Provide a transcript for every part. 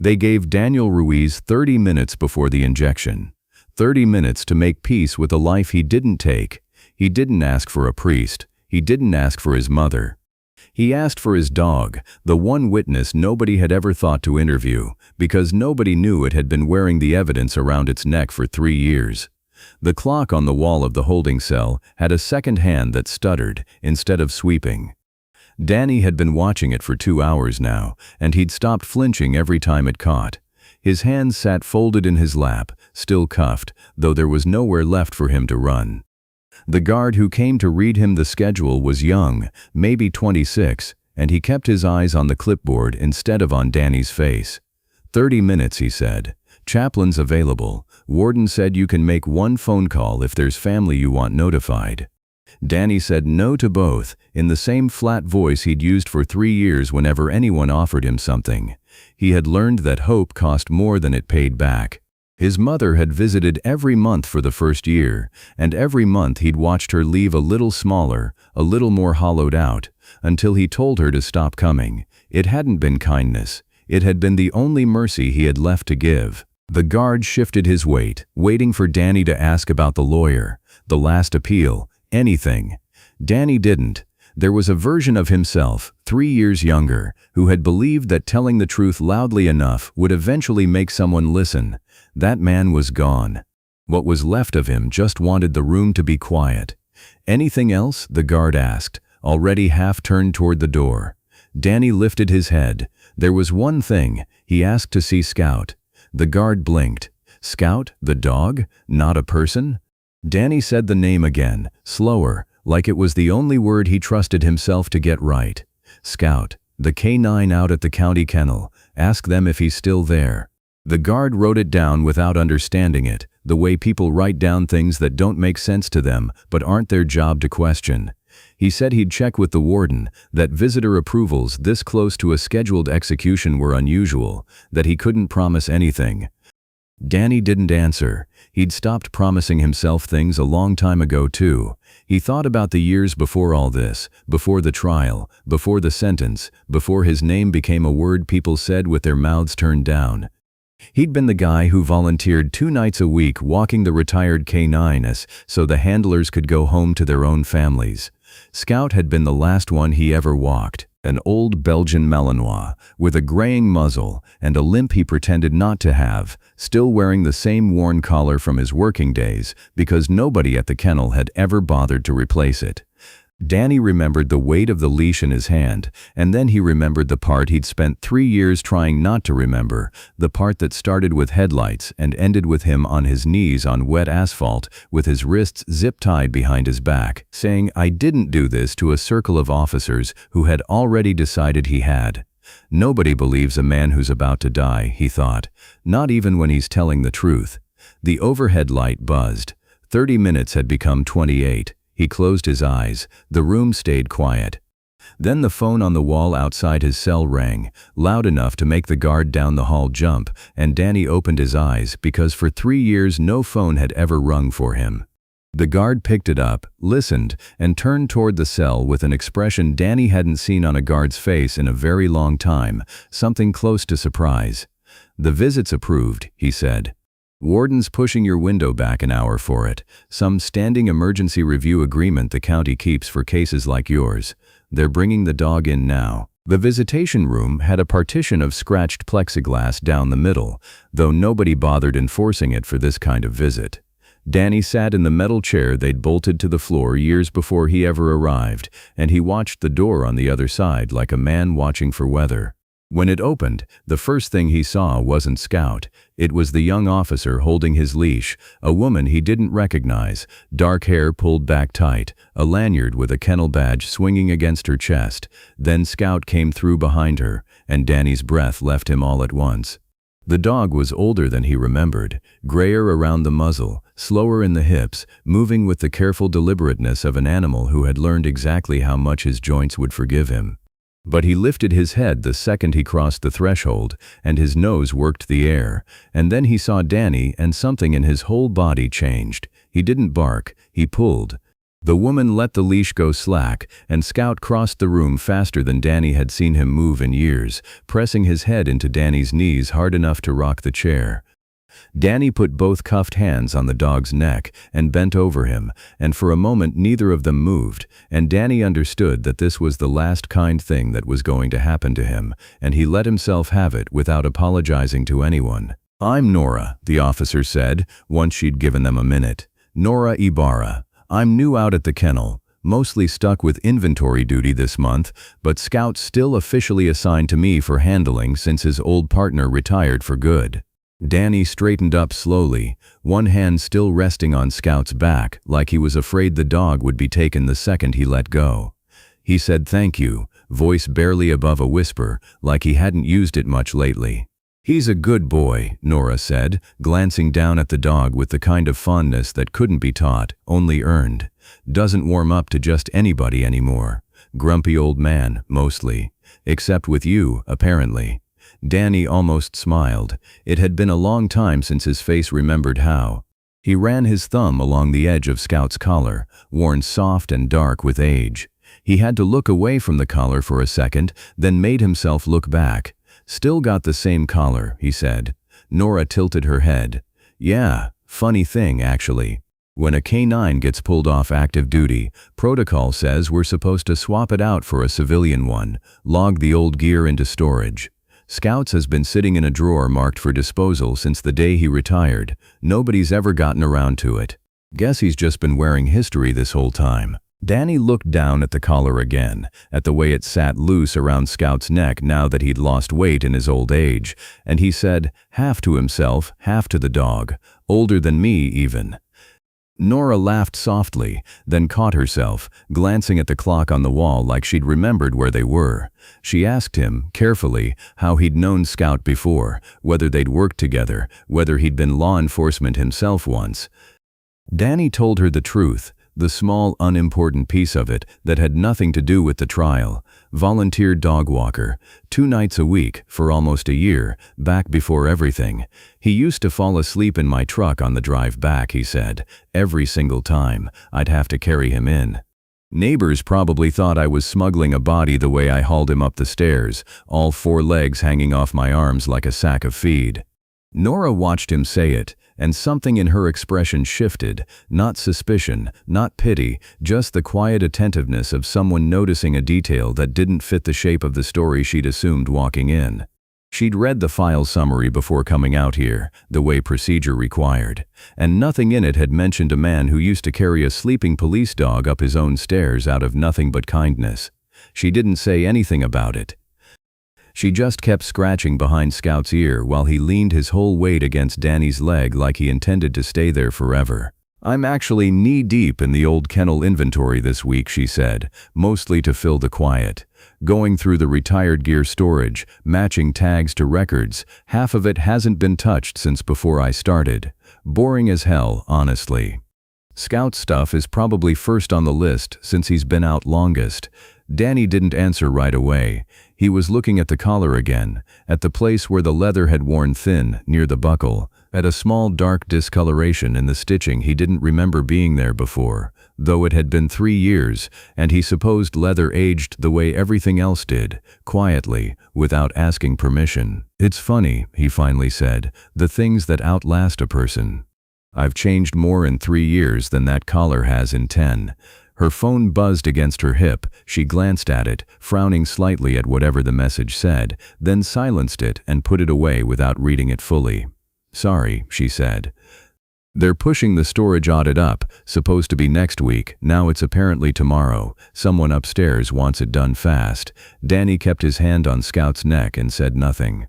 They gave Daniel Ruiz 30 minutes before the injection. 30 minutes to make peace with a life he didn't take. He didn't ask for a priest. He didn't ask for his mother. He asked for his dog, the one witness nobody had ever thought to interview, because nobody knew it had been wearing the evidence around its neck for 3 years. The clock on the wall of the holding cell had a second hand that stuttered instead of sweeping. Danny had been watching it for 2 hours now, and he'd stopped flinching every time it caught. His hands sat folded in his lap, still cuffed, though there was nowhere left for him to run. The guard who came to read him the schedule was young, maybe 26, and he kept his eyes on the clipboard instead of on Danny's face. 30 minutes, he said. Chaplain's available. Warden said you can make one phone call if there's family you want notified. Danny said no to both, in the same flat voice he'd used for 3 years whenever anyone offered him something. He had learned that hope cost more than it paid back. His mother had visited every month for the first year, and every month he'd watched her leave a little smaller, a little more hollowed out, until he told her to stop coming. It hadn't been kindness. It had been the only mercy he had left to give. The guard shifted his weight, waiting for Danny to ask about the lawyer, the last appeal, anything. Danny didn't. There was a version of himself, 3 years younger, who had believed that telling the truth loudly enough would eventually make someone listen. That man was gone. What was left of him just wanted the room to be quiet. Anything else? The guard asked, already half turned toward the door. Danny lifted his head. There was one thing. He asked to see Scout. The guard blinked. Scout, the dog, not a person? Danny said the name again, slower, like it was the only word he trusted himself to get right. Scout, the K9 out at the county kennel. Ask them if he's still there. The guard wrote it down without understanding it, the way people write down things that don't make sense to them but aren't their job to question. He said he'd check with the warden, that visitor approvals this close to a scheduled execution were unusual, that he couldn't promise anything. Danny didn't answer. He'd stopped promising himself things a long time ago too. He thought about the years before all this, before the trial, before the sentence, before his name became a word people said with their mouths turned down. He'd been the guy who volunteered 2 nights a week walking the retired K9s so the handlers could go home to their own families. Scout had been the last one he ever walked, an old Belgian Malinois, with a graying muzzle and a limp he pretended not to have, still wearing the same worn collar from his working days because nobody at the kennel had ever bothered to replace it. Danny remembered the weight of the leash in his hand, and then he remembered the part he'd spent 3 years trying not to remember, the part that started with headlights and ended with him on his knees on wet asphalt with his wrists zip-tied behind his back, saying, "I didn't do this," to a circle of officers who had already decided he had. Nobody believes a man who's about to die, he thought, not even when he's telling the truth. The overhead light buzzed. 30 minutes had become 28. He closed his eyes. The room stayed quiet. Then the phone on the wall outside his cell rang, loud enough to make the guard down the hall jump, and Danny opened his eyes because for 3 years no phone had ever rung for him. The guard picked it up, listened, and turned toward the cell with an expression Danny hadn't seen on a guard's face in a very long time, something close to surprise. "The visit's approved," he said. "Warden's pushing your window back an hour for it. Some standing emergency review agreement the county keeps for cases like yours. They're bringing the dog in now." The visitation room had a partition of scratched plexiglass down the middle, though nobody bothered enforcing it for this kind of visit. Danny sat in the metal chair they'd bolted to the floor years before he ever arrived, and he watched the door on the other side like a man watching for weather. When it opened, the first thing he saw wasn't Scout. It was the young officer holding his leash, a woman he didn't recognize, dark hair pulled back tight, a lanyard with a kennel badge swinging against her chest. Then Scout came through behind her, and Danny's breath left him all at once. The dog was older than he remembered, grayer around the muzzle, slower in the hips, moving with the careful deliberateness of an animal who had learned exactly how much his joints would forgive him. But he lifted his head the second he crossed the threshold, and his nose worked the air, and then he saw Danny and something in his whole body changed. He didn't bark, he pulled. The woman let the leash go slack, and Scout crossed the room faster than Danny had seen him move in years, pressing his head into Danny's knees hard enough to rock the chair. Danny put both cuffed hands on the dog's neck and bent over him, and for a moment neither of them moved, and Danny understood that this was the last kind thing that was going to happen to him, and he let himself have it without apologizing to anyone. "I'm Nora," the officer said, once she'd given them a minute. "Nora Ibarra. I'm new out at the kennel, mostly stuck with inventory duty this month, but Scout's still officially assigned to me for handling since his old partner retired for good." Danny straightened up slowly, one hand still resting on Scout's back, like he was afraid the dog would be taken the second he let go. He said thank you, voice barely above a whisper, like he hadn't used it much lately. "He's a good boy," Nora said, glancing down at the dog with the kind of fondness that couldn't be taught, only earned. "Doesn't warm up to just anybody anymore. Grumpy old man, mostly. Except with you, apparently." Danny almost smiled. It had been a long time since his face remembered how. He ran his thumb along the edge of Scout's collar, worn soft and dark with age. He had to look away from the collar for a second, then made himself look back. "Still got the same collar," he said. Nora tilted her head. "Yeah, funny thing, actually. When a K9 gets pulled off active duty, protocol says we're supposed to swap it out for a civilian one, log the old gear into storage. Scout's has been sitting in a drawer marked for disposal since the day he retired. Nobody's ever gotten around to it. Guess he's just been wearing history this whole time." Danny looked down at the collar again, at the way it sat loose around Scout's neck now that he'd lost weight in his old age, and he said, half to himself, half to the dog, "Older than me, even." Nora laughed softly, then caught herself, glancing at the clock on the wall like she'd remembered where they were. She asked him, carefully, how he'd known Scout before, whether they'd worked together, whether he'd been law enforcement himself once. Danny told her the truth, the small, unimportant piece of it that had nothing to do with the trial. Volunteer dog walker, 2 nights a week, for almost a year, back before everything. "He used to fall asleep in my truck on the drive back," he said. "Every single time. I'd have to carry him in. Neighbors probably thought I was smuggling a body the way I hauled him up the stairs, all 4 legs hanging off my arms like a sack of feed." Nora watched him say it, and something in her expression shifted, not suspicion, not pity, just the quiet attentiveness of someone noticing a detail that didn't fit the shape of the story she'd assumed walking in. She'd read the file summary before coming out here, the way procedure required, and nothing in it had mentioned a man who used to carry a sleeping police dog up his own stairs out of nothing but kindness. She didn't say anything about it. She just kept scratching behind Scout's ear while he leaned his whole weight against Danny's leg like he intended to stay there forever. "I'm actually knee-deep in the old kennel inventory this week," she said, mostly to fill the quiet. "Going through the retired gear storage, matching tags to records. Half of it hasn't been touched since before I started. Boring as hell, honestly. Scout's stuff is probably first on the list since he's been out longest." Danny didn't answer right away. He was looking at the collar again, at the place where the leather had worn thin, near the buckle, at a small dark discoloration in the stitching he didn't remember being there before, though it had been 3 years, and he supposed leather aged the way everything else did, quietly, without asking permission. "It's funny," he finally said, "the things that outlast a person. I've changed more in 3 years than that collar has in 10. Her phone buzzed against her hip. She glanced at it, frowning slightly at whatever the message said, then silenced it and put it away without reading it fully. "Sorry," she said. "They're pushing the storage audit up, supposed to be next week, now it's apparently tomorrow. Someone upstairs wants it done fast." Danny kept his hand on Scout's neck and said nothing.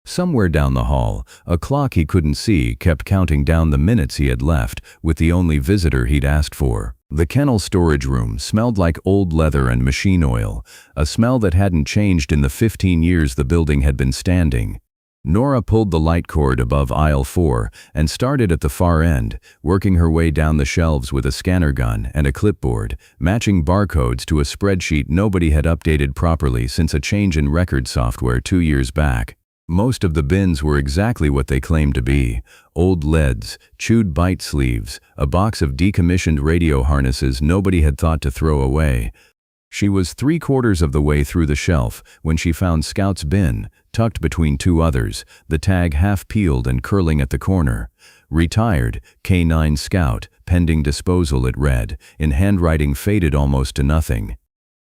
Somewhere down the hall, a clock he couldn't see kept counting down the minutes he had left with the only visitor he'd asked for. The kennel storage room smelled like old leather and machine oil, a smell that hadn't changed in the 15 years the building had been standing. Nora pulled the light cord above aisle 4 and started at the far end, working her way down the shelves with a scanner gun and a clipboard, matching barcodes to a spreadsheet nobody had updated properly since a change in record software 2 years back. Most of the bins were exactly what they claimed to be: old leads, chewed bite sleeves, a box of decommissioned radio harnesses nobody had thought to throw away. She was 3/4 of the way through the shelf when she found Scout's bin, tucked between two others, the tag half peeled and curling at the corner. "Retired, K9 Scout, pending disposal," it read, in handwriting faded almost to nothing.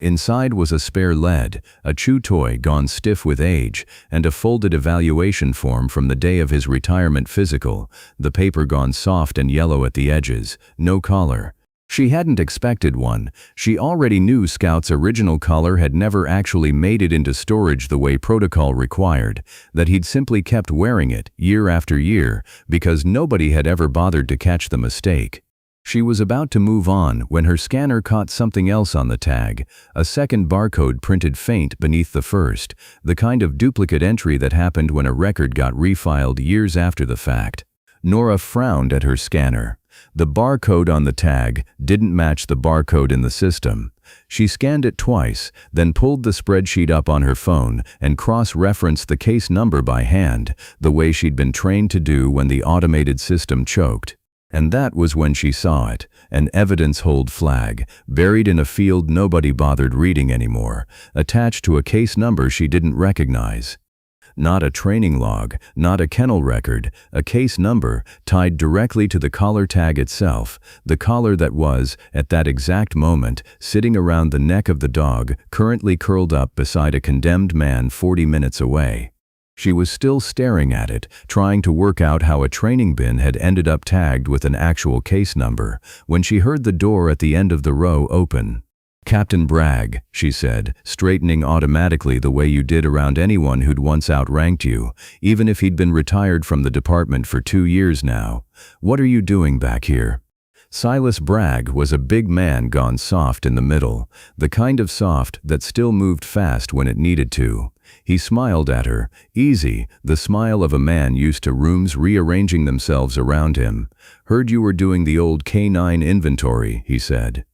Inside was a spare lead, a chew toy gone stiff with age, and a folded evaluation form from the day of his retirement physical, the paper gone soft and yellow at the edges, no collar. She hadn't expected one. She already knew Scout's original collar had never actually made it into storage the way protocol required, that he'd simply kept wearing it year after year because nobody had ever bothered to catch the mistake. She was about to move on when her scanner caught something else on the tag, a second barcode printed faint beneath the first, the kind of duplicate entry that happened when a record got refiled years after the fact. Nora frowned at her scanner. The barcode on the tag didn't match the barcode in the system. She scanned it twice, then pulled the spreadsheet up on her phone and cross-referenced the case number by hand, the way she'd been trained to do when the automated system choked. And that was when she saw it, an evidence hold flag, buried in a field nobody bothered reading anymore, attached to a case number she didn't recognize. Not a training log, not a kennel record, a case number tied directly to the collar tag itself, the collar that was, at that exact moment, sitting around the neck of the dog currently curled up beside a condemned man 40 minutes away. She was still staring at it, trying to work out how a training bin had ended up tagged with an actual case number, when she heard the door at the end of the row open. "Captain Bragg," she said, straightening automatically the way you did around anyone who'd once outranked you, even if he'd been retired from the department for 2 years now. "What are you doing back here?" Silas Bragg was a big man gone soft in the middle, the kind of soft that still moved fast when it needed to. He smiled at her, easy, the smile of a man used to rooms rearranging themselves around him. "Heard you were doing the old K9 inventory," he said.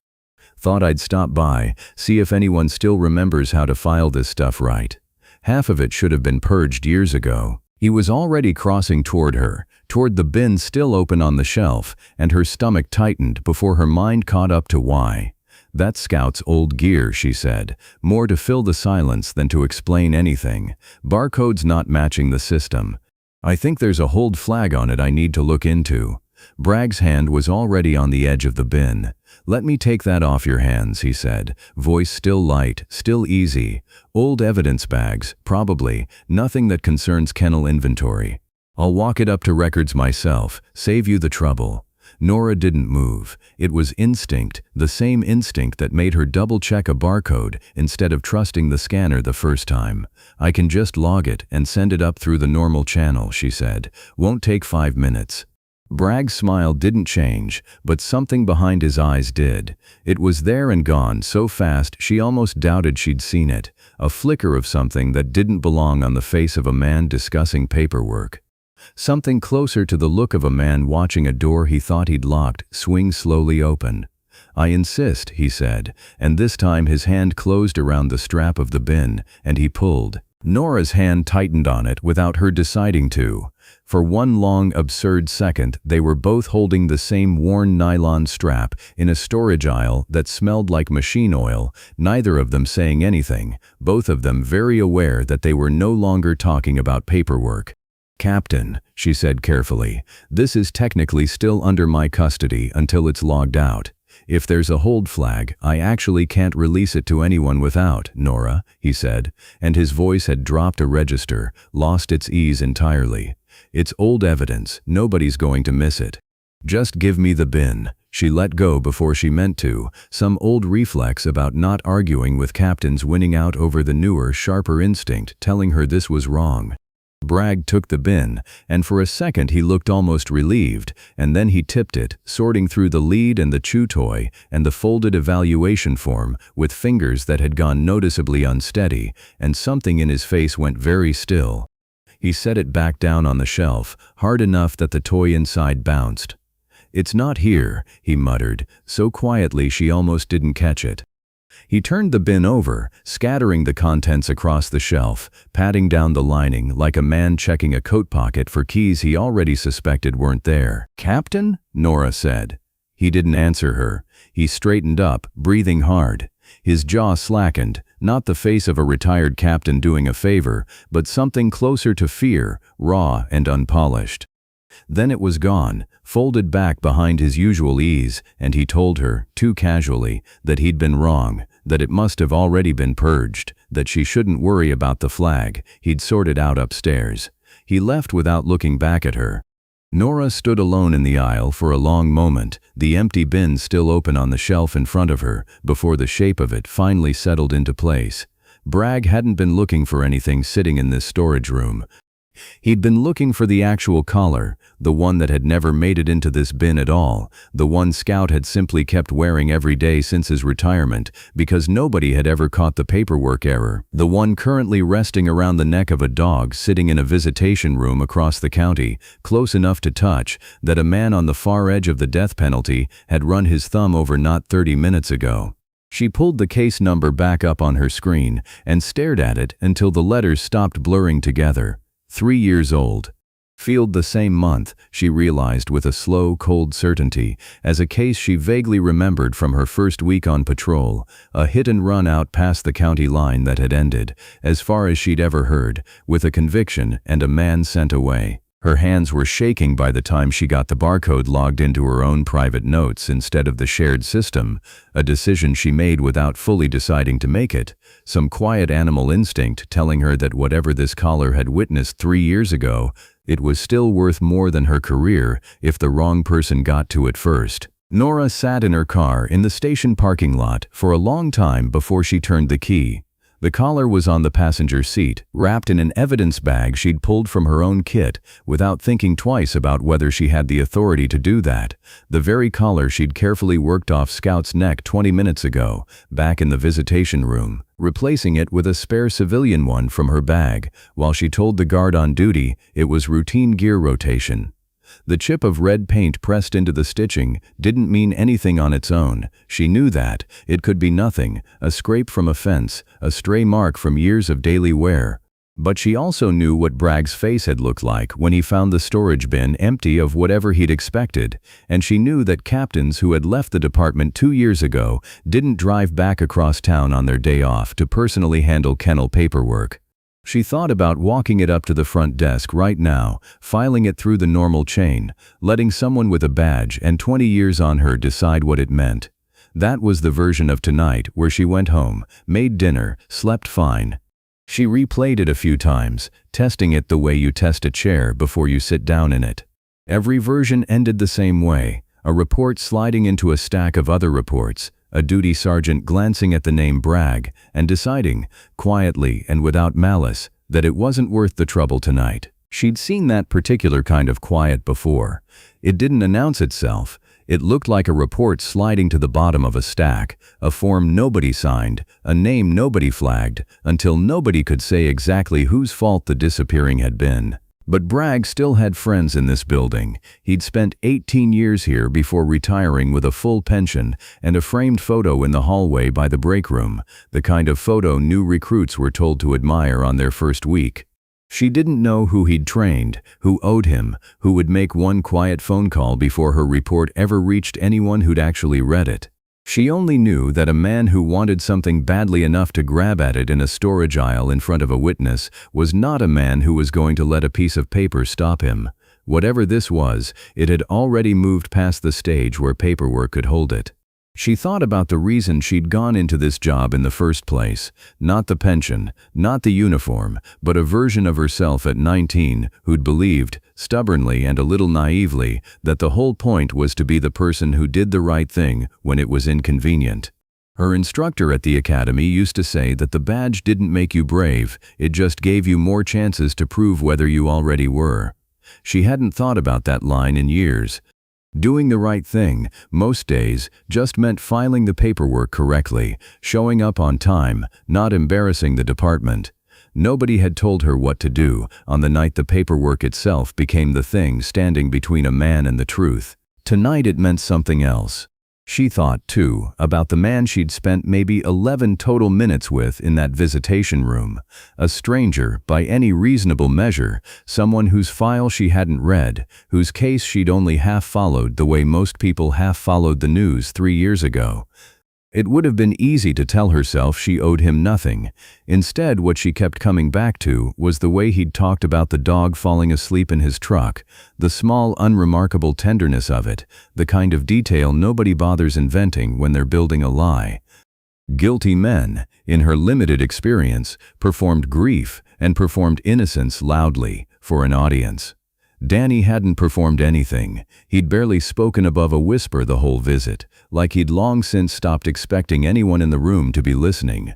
"Thought I'd stop by, see if anyone still remembers how to file this stuff right. Half of it should have been purged years ago." He was already crossing toward her, toward the bin still open on the shelf, and her stomach tightened before her mind caught up to why. "That's Scout's old gear," she said, more to fill the silence than to explain anything. "Barcode's not matching the system. I think there's a hold flag on it I need to look into." Bragg's hand was already on the edge of the bin. "Let me take that off your hands," he said, voice still light, still easy. "Old evidence bags, probably, nothing that concerns kennel inventory. I'll walk it up to records myself, save you the trouble." Nora didn't move. It was instinct, the same instinct that made her double-check a barcode instead of trusting the scanner the first time. "I can just log it and send it up through the normal channel," she said. "Won't take 5 minutes." Bragg's smile didn't change, but something behind his eyes did. It was there and gone so fast she almost doubted she'd seen it, a flicker of something that didn't belong on the face of a man discussing paperwork. Something closer to the look of a man watching a door he thought he'd locked swing slowly open. "I insist," he said, and this time his hand closed around the strap of the bin, and he pulled. Nora's hand tightened on it without her deciding to. For one long, absurd second, they were both holding the same worn nylon strap in a storage aisle that smelled like machine oil, neither of them saying anything, both of them very aware that they were no longer talking about paperwork. "Captain," she said carefully, "this is technically still under my custody until it's logged out. If there's a hold flag, I actually can't release it to anyone without, Nora," he said, and his voice had dropped a register, lost its ease entirely. "It's old evidence, nobody's going to miss it. Just give me the bin." She let go before she meant to, some old reflex about not arguing with captains winning out over the newer, sharper instinct telling her this was wrong. Bragg took the bin, and for a second he looked almost relieved, and then he tipped it, sorting through the lead and the chew toy and the folded evaluation form with fingers that had gone noticeably unsteady, and something in his face went very still. He set it back down on the shelf, hard enough that the toy inside bounced. "It's not here," he muttered, so quietly she almost didn't catch it. He turned the bin over, scattering the contents across the shelf, patting down the lining like a man checking a coat pocket for keys he already suspected weren't there. "Captain?" Nora said. He didn't answer her. He straightened up, breathing hard. His jaw slackened, not the face of a retired captain doing a favor, but something closer to fear, raw and unpolished. Then it was gone, folded back behind his usual ease, and he told her, too casually, that he'd been wrong, that it must have already been purged, that she shouldn't worry about the flag, he'd sort it out upstairs. He left without looking back at her. Nora stood alone in the aisle for a long moment, the empty bin still open on the shelf in front of her, before the shape of it finally settled into place. Bragg hadn't been looking for anything sitting in this storage room. He'd been looking for the actual collar, the one that had never made it into this bin at all, the one Scout had simply kept wearing every day since his retirement, because nobody had ever caught the paperwork error, the one currently resting around the neck of a dog sitting in a visitation room across the county, close enough to touch, that a man on the far edge of the death penalty had run his thumb over not 30 minutes ago. She pulled the case number back up on her screen and stared at it until the letters stopped blurring together. 3 years old. Field the same month, she realized with a slow, cold certainty, as a case she vaguely remembered from her first week on patrol, a hit and run out past the county line that had ended, as far as she'd ever heard, with a conviction and a man sent away. Her hands were shaking by the time she got the barcode logged into her own private notes instead of the shared system, a decision she made without fully deciding to make it, some quiet animal instinct telling her that whatever this caller had witnessed 3 years ago, it was still worth more than her career if the wrong person got to it first. Nora sat in her car in the station parking lot for a long time before she turned the key. The collar was on the passenger seat, wrapped in an evidence bag she'd pulled from her own kit, without thinking twice about whether she had the authority to do that. The very collar she'd carefully worked off Scout's neck 20 minutes ago, back in the visitation room, replacing it with a spare civilian one from her bag, while she told the guard on duty it was routine gear rotation. The chip of red paint pressed into the stitching didn't mean anything on its own. She knew that. It could be nothing, a scrape from a fence, a stray mark from years of daily wear. But she also knew what Bragg's face had looked like when he found the storage bin empty of whatever he'd expected, and she knew that captains who had left the department 2 years ago didn't drive back across town on their day off to personally handle kennel paperwork. She thought about walking it up to the front desk right now, filing it through the normal chain, letting someone with a badge and 20 years on her decide what it meant. That was the version of tonight where she went home, made dinner, slept fine. She replayed it a few times, testing it the way you test a chair before you sit down in it. Every version ended the same way, a report sliding into a stack of other reports, a duty sergeant glancing at the name Bragg and deciding, quietly and without malice, that it wasn't worth the trouble tonight. She'd seen that particular kind of quiet before. It didn't announce itself. It looked like a report sliding to the bottom of a stack, a form nobody signed, a name nobody flagged, until nobody could say exactly whose fault the disappearing had been. But Bragg still had friends in this building. He'd spent 18 years here before retiring with a full pension and a framed photo in the hallway by the break room, the kind of photo new recruits were told to admire on their first week. She didn't know who he'd trained, who owed him, who would make one quiet phone call before her report ever reached anyone who'd actually read it. She only knew that a man who wanted something badly enough to grab at it in a storage aisle in front of a witness was not a man who was going to let a piece of paper stop him. Whatever this was, it had already moved past the stage where paperwork could hold it. She thought about the reason she'd gone into this job in the first place. Not the pension, not the uniform, but a version of herself at 19 who'd believed, stubbornly and a little naively, that the whole point was to be the person who did the right thing when it was inconvenient. Her instructor at the academy used to say that the badge didn't make you brave, it just gave you more chances to prove whether you already were. She hadn't thought about that line in years. Doing the right thing, most days, just meant filing the paperwork correctly, showing up on time, not embarrassing the department. Nobody had told her what to do on the night the paperwork itself became the thing standing between a man and the truth. Tonight it meant something else. She thought, too, about the man she'd spent maybe 11 total minutes with in that visitation room. A stranger, by any reasonable measure, someone whose file she hadn't read, whose case she'd only half followed the way most people half followed the news 3 years ago. It would have been easy to tell herself she owed him nothing. Instead, what she kept coming back to was the way he'd talked about the dog falling asleep in his truck, the small, unremarkable tenderness of it, the kind of detail nobody bothers inventing when they're building a lie. Guilty men, in her limited experience, performed grief and performed innocence loudly for an audience. Danny hadn't performed anything. He'd barely spoken above a whisper the whole visit, like he'd long since stopped expecting anyone in the room to be listening.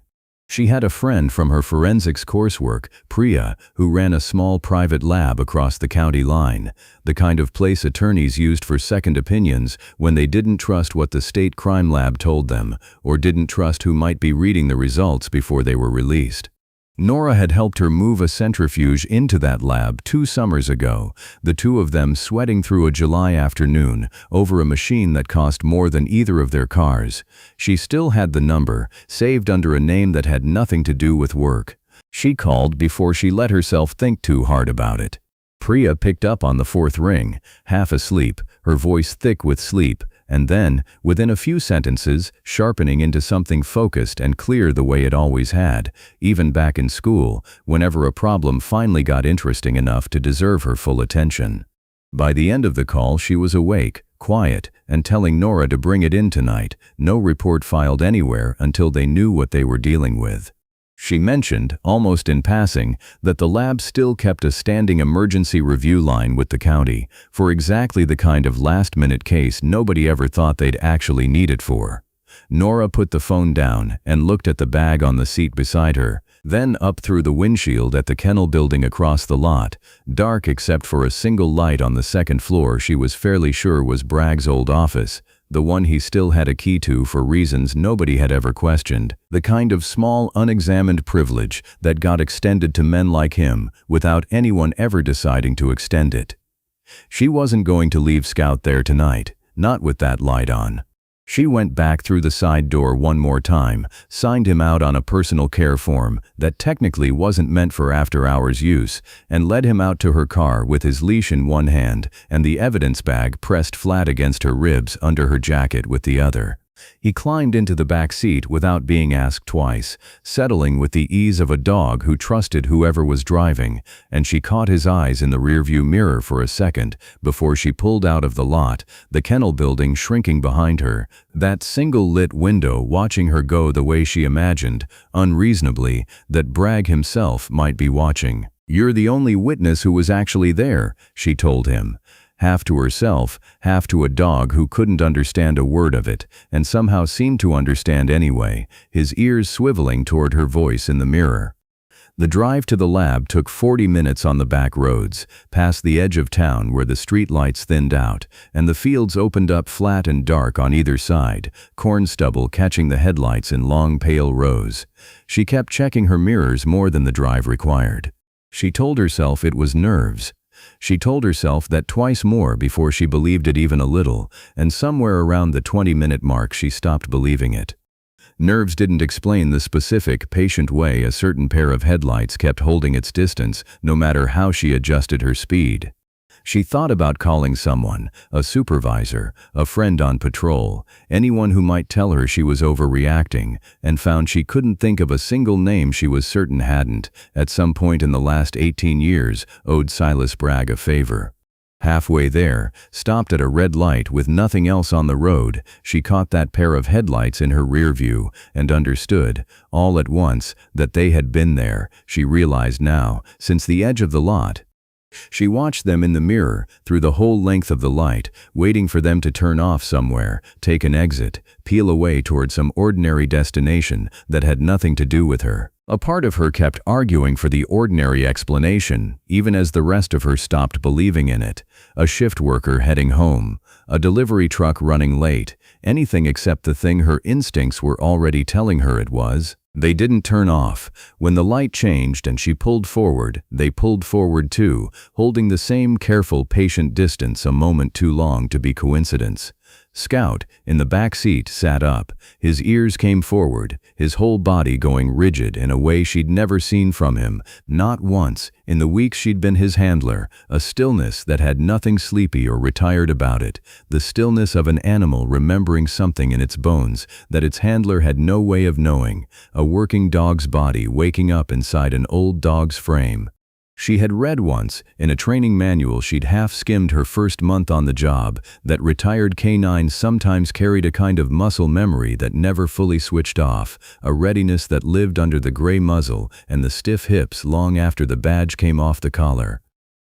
She had a friend from her forensics coursework, Priya, who ran a small private lab across the county line, the kind of place attorneys used for second opinions when they didn't trust what the state crime lab told them, or didn't trust who might be reading the results before they were released. Nora had helped her move a centrifuge into that lab 2 summers ago, the two of them sweating through a July afternoon over a machine that cost more than either of their cars. She still had the number, saved under a name that had nothing to do with work. She called before she let herself think too hard about it. Priya picked up on the 4th ring, half asleep, her voice thick with sleep, and then, within a few sentences, sharpening into something focused and clear the way it always had, even back in school, whenever a problem finally got interesting enough to deserve her full attention. By the end of the call, she was awake, quiet, and telling Nora to bring it in tonight, no report filed anywhere until they knew what they were dealing with. She mentioned, almost in passing, that the lab still kept a standing emergency review line with the county for exactly the kind of last-minute case nobody ever thought they'd actually need it for. Nora put the phone down and looked at the bag on the seat beside her, then up through the windshield at the kennel building across the lot, dark except for a single light on the 2nd floor she was fairly sure was Bragg's old office, the one he still had a key to for reasons nobody had ever questioned, the kind of small, unexamined privilege that got extended to men like him without anyone ever deciding to extend it. She wasn't going to leave Scout there tonight, not with that light on. She went back through the side door one more time, signed him out on a personal care form that technically wasn't meant for after-hours use, and led him out to her car with his leash in one hand and the evidence bag pressed flat against her ribs under her jacket with the other. He climbed into the back seat without being asked twice, settling with the ease of a dog who trusted whoever was driving, and she caught his eyes in the rearview mirror for a second before she pulled out of the lot, the kennel building shrinking behind her, that single lit window watching her go the way she imagined, unreasonably, that Bragg himself might be watching. "You're the only witness who was actually there," she told him. Half to herself, half to a dog who couldn't understand a word of it, and somehow seemed to understand anyway, his ears swiveling toward her voice in the mirror. The drive to the lab took 40 minutes on the back roads, past the edge of town where the street lights thinned out, and the fields opened up flat and dark on either side, corn stubble catching the headlights in long pale rows. She kept checking her mirrors more than the drive required. She told herself it was nerves. She told herself that twice more before she believed it even a little, and somewhere around the 20-minute mark she stopped believing it. Nerves didn't explain the specific, patient way a certain pair of headlights kept holding its distance, no matter how she adjusted her speed. She thought about calling someone, a supervisor, a friend on patrol, anyone who might tell her she was overreacting, and found she couldn't think of a single name she was certain hadn't, at some point in the last 18 years, owed Silas Bragg a favor. Halfway there, stopped at a red light with nothing else on the road, she caught that pair of headlights in her rear view and understood, all at once, that they had been there, she realized now, since the edge of the lot. She watched them in the mirror, through the whole length of the light, waiting for them to turn off somewhere, take an exit, peel away toward some ordinary destination that had nothing to do with her. A part of her kept arguing for the ordinary explanation, even as the rest of her stopped believing in it. A shift worker heading home, a delivery truck running late, anything except the thing her instincts were already telling her it was. They didn't turn off. When the light changed and she pulled forward, they pulled forward too, holding the same careful, patient distance a moment too long to be coincidence. Scout, in the back seat, sat up. His ears came forward, his whole body going rigid in a way she'd never seen from him, not once, in the weeks she'd been his handler, a stillness that had nothing sleepy or retired about it, the stillness of an animal remembering something in its bones that its handler had no way of knowing, a working dog's body waking up inside an old dog's frame. She had read once, in a training manual she'd half-skimmed her first month on the job, that retired canines sometimes carried a kind of muscle memory that never fully switched off, a readiness that lived under the gray muzzle and the stiff hips long after the badge came off the collar.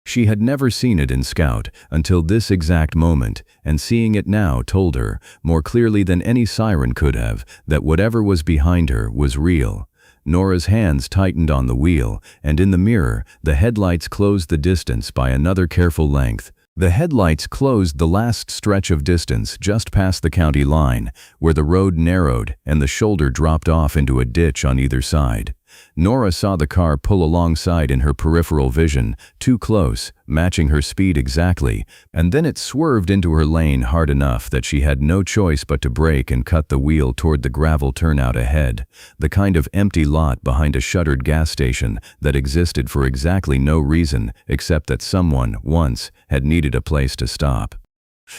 She had never seen it in Scout until this exact moment, and seeing it now told her, more clearly than any siren could have, that whatever was behind her was real. Nora's hands tightened on the wheel, and in the mirror, the headlights closed the distance by another careful length. The headlights closed the last stretch of distance just past the county line, where the road narrowed and the shoulder dropped off into a ditch on either side. Nora saw the car pull alongside in her peripheral vision, too close, matching her speed exactly, and then it swerved into her lane hard enough that she had no choice but to brake and cut the wheel toward the gravel turnout ahead, the kind of empty lot behind a shuttered gas station that existed for exactly no reason except that someone, once, had needed a place to stop.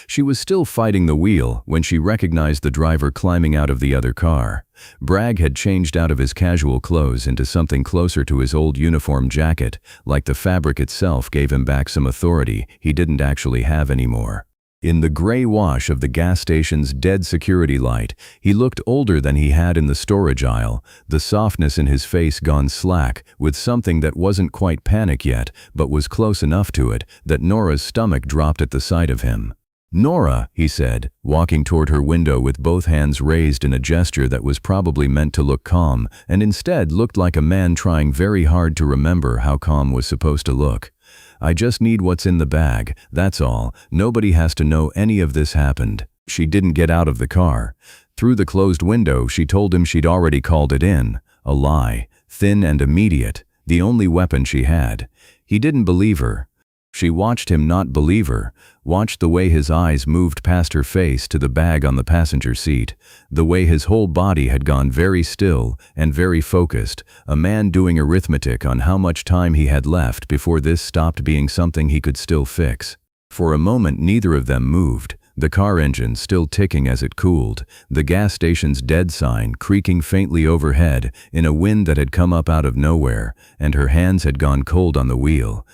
She was still fighting the wheel when she recognized the driver climbing out of the other car. Bragg had changed out of his casual clothes into something closer to his old uniform jacket, like the fabric itself gave him back some authority he didn't actually have anymore. In the gray wash of the gas station's dead security light, he looked older than he had in the storage aisle, the softness in his face gone slack with something that wasn't quite panic yet, but was close enough to it that Nora's stomach dropped at the sight of him. "Nora," he said, walking toward her window with both hands raised in a gesture that was probably meant to look calm, and instead looked like a man trying very hard to remember how calm was supposed to look. "I just need what's in the bag, that's all. Nobody has to know any of this happened." She didn't get out of the car. Through the closed window, she told him she'd already called it in. A lie, thin and immediate, the only weapon she had. He didn't believe her. She watched him not believe her, watched the way his eyes moved past her face to the bag on the passenger seat, the way his whole body had gone very still and very focused, a man doing arithmetic on how much time he had left before this stopped being something he could still fix. For a moment neither of them moved, the car engine still ticking as it cooled, the gas station's dead sign creaking faintly overhead in a wind that had come up out of nowhere, and her hands had gone cold on the wheel.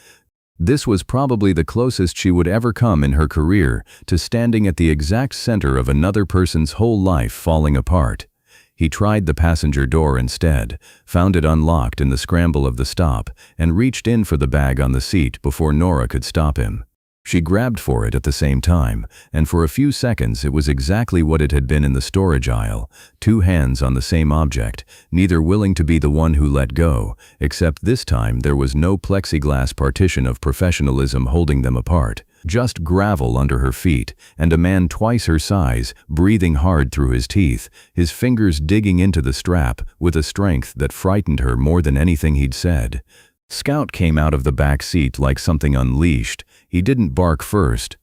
This was probably the closest she would ever come in her career to standing at the exact center of another person's whole life falling apart. He tried the passenger door instead, found it unlocked in the scramble of the stop, and reached in for the bag on the seat before Nora could stop him. She grabbed for it at the same time, and for a few seconds it was exactly what it had been in the storage aisle, two hands on the same object, neither willing to be the one who let go, except this time there was no plexiglass partition of professionalism holding them apart, just gravel under her feet, and a man twice her size, breathing hard through his teeth, his fingers digging into the strap with a strength that frightened her more than anything he'd said. Scout came out of the back seat like something unleashed. He didn't bark first.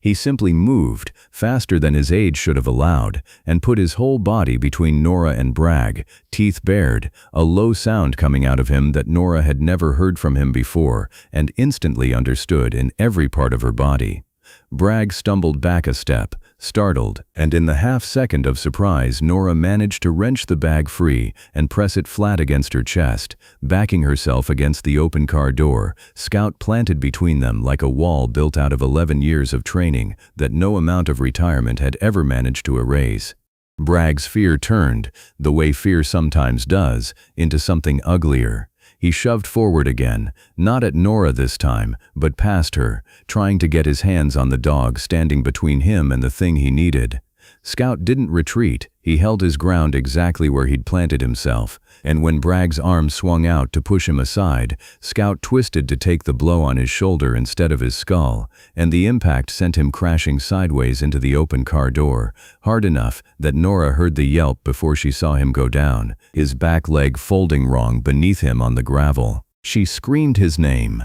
He simply moved, faster than his age should have allowed, and put his whole body between Nora and Bragg, teeth bared, a low sound coming out of him that Nora had never heard from him before and instantly understood in every part of her body. Bragg stumbled back a step, startled, and in the half-second of surprise Nora managed to wrench the bag free and press it flat against her chest, backing herself against the open car door, Scout planted between them like a wall built out of 11 years of training that no amount of retirement had ever managed to erase. Bragg's fear turned, the way fear sometimes does, into something uglier. He shoved forward again, not at Nora this time, but past her, trying to get his hands on the dog standing between him and the thing he needed. Scout didn't retreat, he held his ground exactly where he'd planted himself, and when Bragg's arm swung out to push him aside, Scout twisted to take the blow on his shoulder instead of his skull, and the impact sent him crashing sideways into the open car door, hard enough that Nora heard the yelp before she saw him go down, his back leg folding wrong beneath him on the gravel. She screamed his name.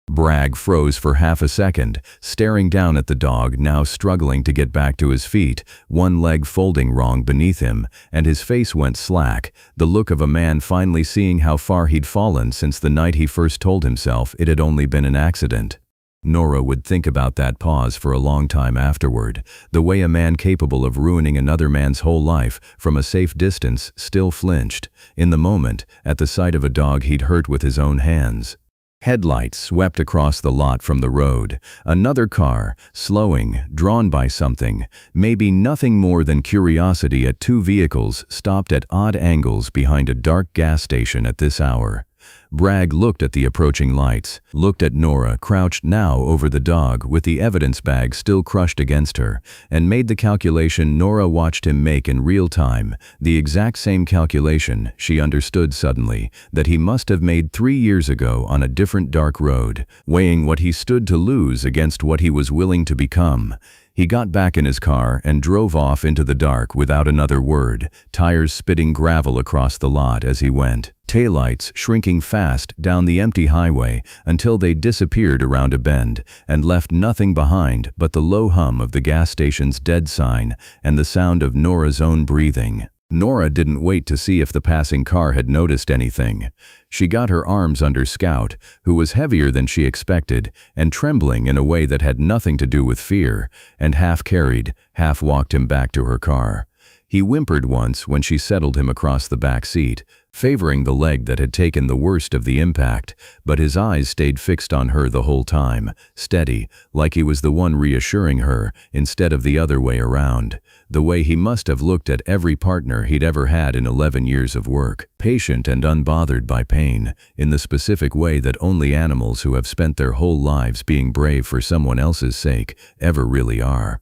Bragg froze for half a second, staring down at the dog now struggling to get back to his feet, one leg folding wrong beneath him, and his face went slack, the look of a man finally seeing how far he'd fallen since the night he first told himself it had only been an accident. Nora would think about that pause for a long time afterward, the way a man capable of ruining another man's whole life from a safe distance still flinched, in the moment, at the sight of a dog he'd hurt with his own hands. Headlights swept across the lot from the road. Another car, slowing, drawn by something, maybe nothing more than curiosity at two vehicles stopped at odd angles behind a dark gas station at this hour. Bragg looked at the approaching lights, looked at Nora crouched now over the dog with the evidence bag still crushed against her, and made the calculation Nora watched him make in real time, the exact same calculation, she understood suddenly, that he must have made 3 years ago on a different dark road, weighing what he stood to lose against what he was willing to become. He got back in his car and drove off into the dark without another word, tires spitting gravel across the lot as he went, taillights shrinking fast down the empty highway until they disappeared around a bend and left nothing behind but the low hum of the gas station's dead sign and the sound of Nora's own breathing. Nora didn't wait to see if the passing car had noticed anything. She got her arms under Scout, who was heavier than she expected and trembling in a way that had nothing to do with fear, and half carried, half walked him back to her car. He whimpered once when she settled him across the back seat, favoring the leg that had taken the worst of the impact, but his eyes stayed fixed on her the whole time, steady, like he was the one reassuring her instead of the other way around, the way he must have looked at every partner he'd ever had in 11 years of work, patient and unbothered by pain, in the specific way that only animals who have spent their whole lives being brave for someone else's sake ever really are.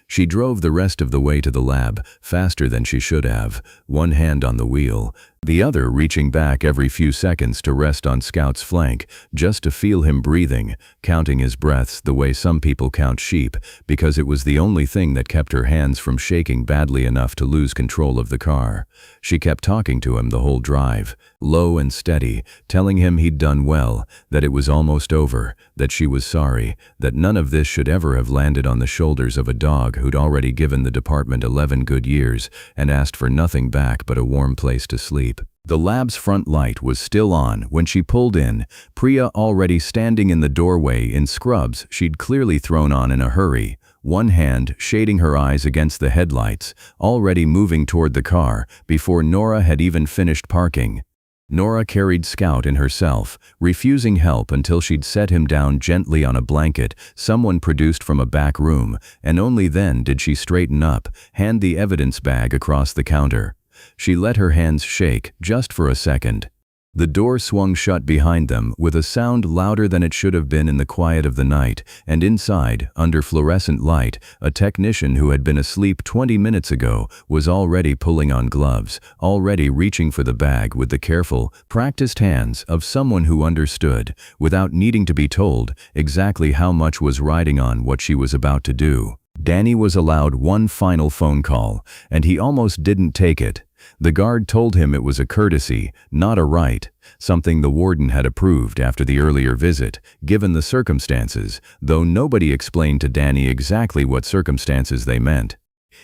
She drove the rest of the way to the lab, faster than she should have, one hand on the wheel, the other reaching back every few seconds to rest on Scout's flank, just to feel him breathing, counting his breaths the way some people count sheep, because it was the only thing that kept her hands from shaking badly enough to lose control of the car. She kept talking to him the whole drive, low and steady, telling him he'd done well, that it was almost over, that she was sorry, that none of this should ever have landed on the shoulders of a dog who'd already given the department 11 good years and asked for nothing back but a warm place to sleep. The lab's front light was still on when she pulled in, Priya already standing in the doorway in scrubs she'd clearly thrown on in a hurry, one hand shading her eyes against the headlights, already moving toward the car before Nora had even finished parking. Nora carried Scout in herself, refusing help until she'd set him down gently on a blanket someone produced from a back room, and only then did she straighten up, hand the evidence bag across the counter. She let her hands shake, just for a second. The door swung shut behind them with a sound louder than it should have been in the quiet of the night, and inside, under fluorescent light, a technician who had been asleep 20 minutes ago was already pulling on gloves, already reaching for the bag with the careful, practiced hands of someone who understood, without needing to be told, exactly how much was riding on what she was about to do. Danny was allowed one final phone call, and he almost didn't take it. The guard told him it was a courtesy, not a right, something the warden had approved after the earlier visit, given the circumstances, though nobody explained to Danny exactly what circumstances they meant.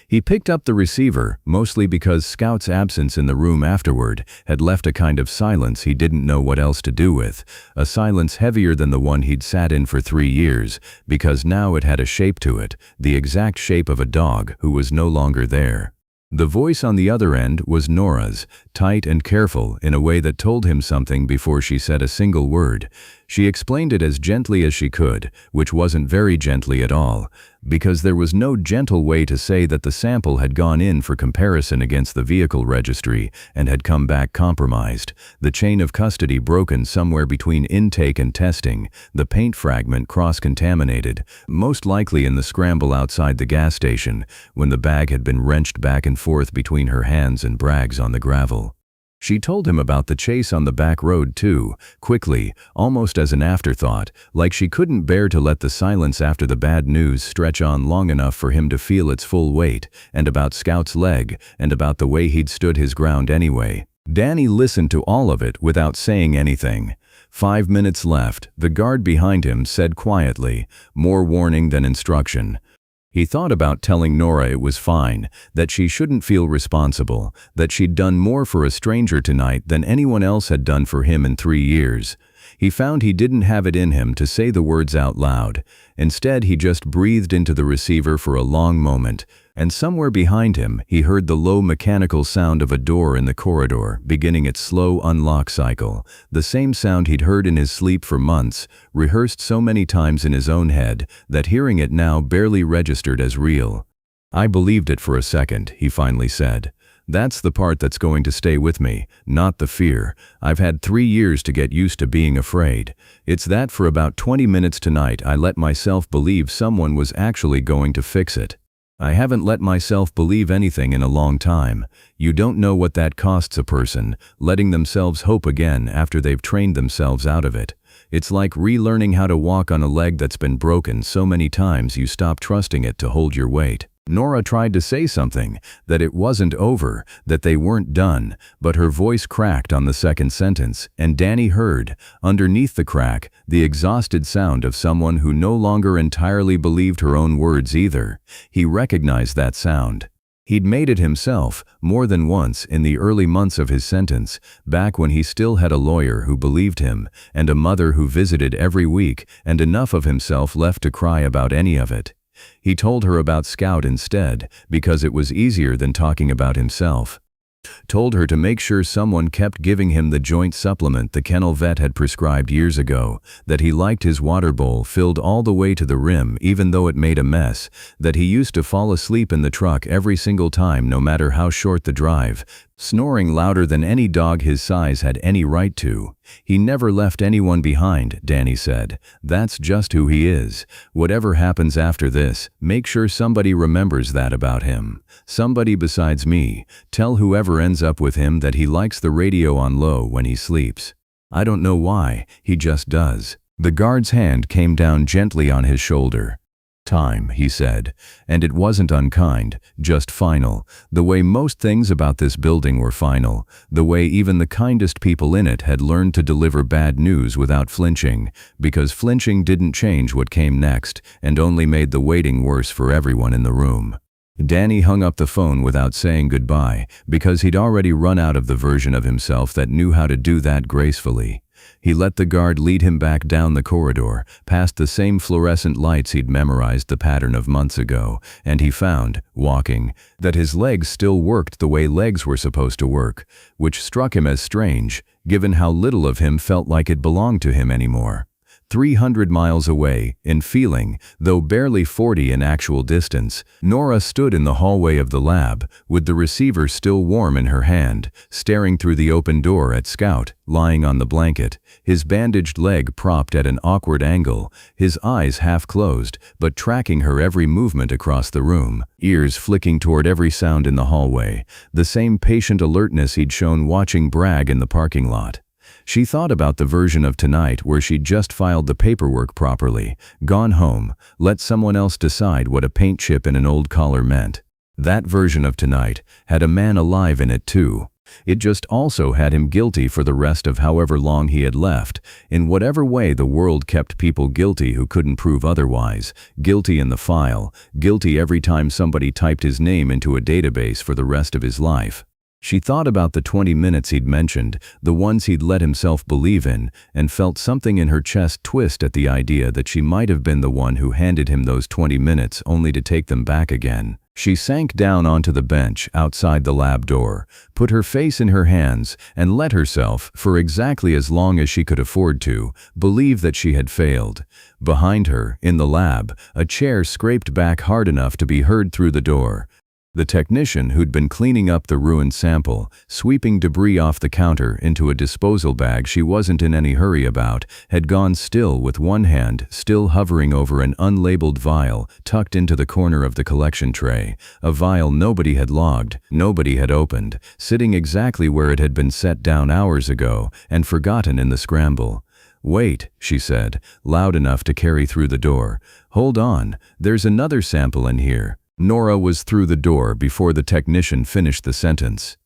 He picked up the receiver, mostly because Scout's absence in the room afterward had left a kind of silence he didn't know what else to do with, a silence heavier than the one he'd sat in for 3 years, because now it had a shape to it, the exact shape of a dog who was no longer there. The voice on the other end was Nora's, tight and careful in a way that told him something before she said a single word. She explained it as gently as she could, which wasn't very gently at all, because there was no gentle way to say that the sample had gone in for comparison against the vehicle registry and had come back compromised, the chain of custody broken somewhere between intake and testing, the paint fragment cross-contaminated, most likely in the scramble outside the gas station, when the bag had been wrenched back and forth between her hands and Bragg's on the gravel. She told him about the chase on the back road too, quickly, almost as an afterthought, like she couldn't bear to let the silence after the bad news stretch on long enough for him to feel its full weight, and about Scout's leg, and about the way he'd stood his ground anyway. Danny listened to all of it without saying anything. 5 minutes left, the guard behind him said quietly, more warning than instruction. He thought about telling Nora it was fine, that she shouldn't feel responsible, that she'd done more for a stranger tonight than anyone else had done for him in 3 years. He found he didn't have it in him to say the words out loud. Instead, he just breathed into the receiver for a long moment, and somewhere behind him, he heard the low mechanical sound of a door in the corridor beginning its slow unlock cycle, the same sound he'd heard in his sleep for months, rehearsed so many times in his own head that hearing it now barely registered as real. "I believed it for a second," he finally said. "That's the part that's going to stay with me, not the fear. I've had 3 years to get used to being afraid. It's that for about 20 minutes tonight I let myself believe someone was actually going to fix it. I haven't let myself believe anything in a long time. You don't know what that costs a person, letting themselves hope again after they've trained themselves out of it. It's like relearning how to walk on a leg that's been broken so many times you stop trusting it to hold your weight." Nora tried to say something, that it wasn't over, that they weren't done, but her voice cracked on the second sentence, and Danny heard, underneath the crack, the exhausted sound of someone who no longer entirely believed her own words either. He recognized that sound. He'd made it himself, more than once in the early months of his sentence, back when he still had a lawyer who believed him, and a mother who visited every week, and enough of himself left to cry about any of it. He told her about Scout instead, because it was easier than talking about himself. Told her to make sure someone kept giving him the joint supplement the kennel vet had prescribed years ago, that he liked his water bowl filled all the way to the rim even though it made a mess, that he used to fall asleep in the truck every single time no matter how short the drive, snoring louder than any dog his size had any right to. He never left anyone behind, Danny said. That's just who he is. Whatever happens after this, make sure somebody remembers that about him. Somebody besides me. Tell whoever ends up with him that he likes the radio on low when he sleeps. I don't know why, he just does. The guard's hand came down gently on his shoulder. "Time," he said, and it wasn't unkind, just final, the way most things about this building were final, the way even the kindest people in it had learned to deliver bad news without flinching, because flinching didn't change what came next and only made the waiting worse for everyone in the room. Danny hung up the phone without saying goodbye, because he'd already run out of the version of himself that knew how to do that gracefully. He let the guard lead him back down the corridor, past the same fluorescent lights he'd memorized the pattern of months ago, and he found, walking, that his legs still worked the way legs were supposed to work, which struck him as strange, given how little of him felt like it belonged to him anymore. 300 miles away, in feeling, though barely 40 in actual distance, Nora stood in the hallway of the lab, with the receiver still warm in her hand, staring through the open door at Scout, lying on the blanket, his bandaged leg propped at an awkward angle, his eyes half closed, but tracking her every movement across the room, ears flicking toward every sound in the hallway, the same patient alertness he'd shown watching Bragg in the parking lot. She thought about the version of tonight where she'd just filed the paperwork properly, gone home, let someone else decide what a paint chip in an old collar meant. That version of tonight had a man alive in it too. It just also had him guilty for the rest of however long he had left, in whatever way the world kept people guilty who couldn't prove otherwise, guilty in the file, guilty every time somebody typed his name into a database for the rest of his life. She thought about the 20 minutes he'd mentioned, the ones he'd let himself believe in, and felt something in her chest twist at the idea that she might have been the one who handed him those 20 minutes only to take them back again. She sank down onto the bench outside the lab door, put her face in her hands, and let herself, for exactly as long as she could afford to, believe that she had failed. Behind her, in the lab, a chair scraped back hard enough to be heard through the door. The technician who'd been cleaning up the ruined sample, sweeping debris off the counter into a disposal bag she wasn't in any hurry about, had gone still with one hand still hovering over an unlabeled vial tucked into the corner of the collection tray, a vial nobody had logged, nobody had opened, sitting exactly where it had been set down hours ago and forgotten in the scramble. "Wait," she said, loud enough to carry through the door. "Hold on, there's another sample in here." Nora was through the door before the technician finished the sentence.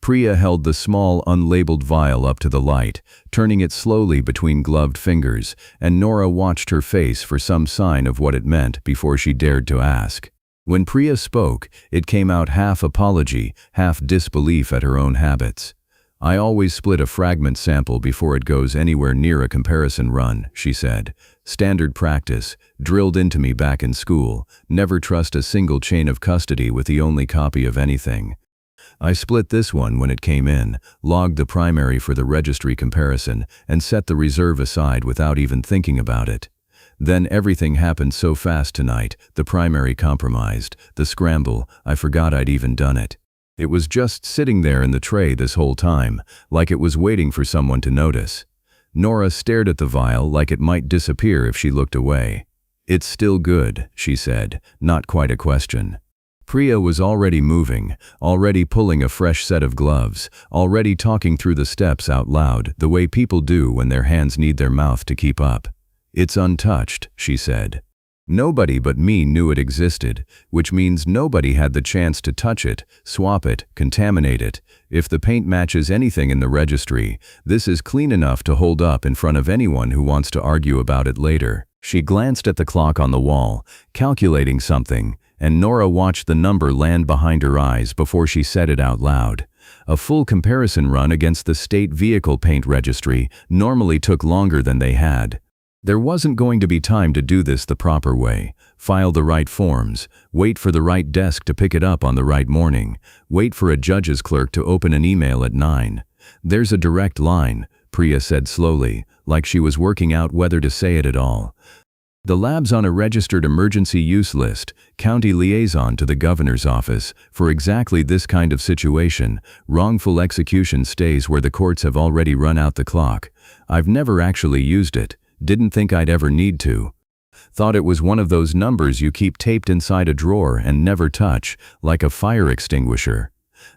Priya held the small, unlabeled vial up to the light, turning it slowly between gloved fingers, and Nora watched her face for some sign of what it meant before she dared to ask. When Priya spoke, it came out half apology, half disbelief at her own habits. "I always split a fragment sample before it goes anywhere near a comparison run," she said. "Standard practice, drilled into me back in school. Never trust a single chain of custody with the only copy of anything. I split this one when it came in, logged the primary for the registry comparison, and set the reserve aside without even thinking about it. Then everything happened so fast tonight, the primary compromised, the scramble, I forgot I'd even done it. It was just sitting there in the tray this whole time, like it was waiting for someone to notice." Nora stared at the vial like it might disappear if she looked away. "It's still good," she said, not quite a question. Priya was already moving, already pulling a fresh set of gloves, already talking through the steps out loud, the way people do when their hands need their mouth to keep up. "It's untouched," she said. "Nobody but me knew it existed, which means nobody had the chance to touch it, swap it, contaminate it. If the paint matches anything in the registry, this is clean enough to hold up in front of anyone who wants to argue about it later." She glanced at the clock on the wall, calculating something, and Nora watched the number land behind her eyes before she said it out loud. A full comparison run against the state vehicle paint registry normally took longer than they had. There wasn't going to be time to do this the proper way, file the right forms, wait for the right desk to pick it up on the right morning, wait for a judge's clerk to open an email at 9. "There's a direct line," Priya said slowly, like she was working out whether to say it at all. "The lab's on a registered emergency use list, county liaison to the governor's office, for exactly this kind of situation. Wrongful execution stays where the courts have already run out the clock. I've never actually used it. Didn't think I'd ever need to. Thought it was one of those numbers you keep taped inside a drawer and never touch, like a fire extinguisher."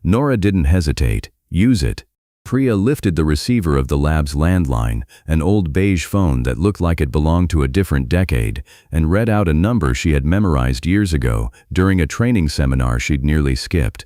Nora didn't hesitate. "Use it." Priya lifted the receiver of the lab's landline, an old beige phone that looked like it belonged to a different decade, and read out a number she had memorized years ago during a training seminar she'd nearly skipped.